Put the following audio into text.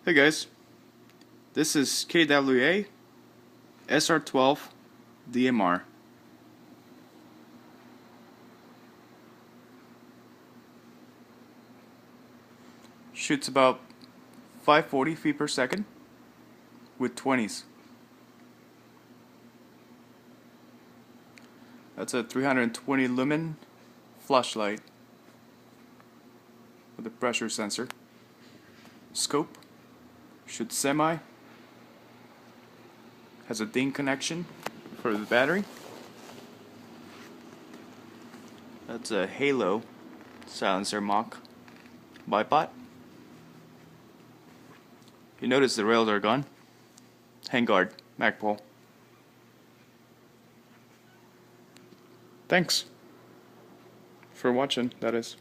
Hey guys, this is KWA SR-12 DMR. Shoots about 540 feet per second with 20s. That's a 320 lumen flashlight with a pressure sensor. Scope. Shoots semi. Has a DIN connection for the battery. That's a Halo silencer mock bipod. You notice the rails are gone. Handguard, Magpul. Thanks for watching, that is.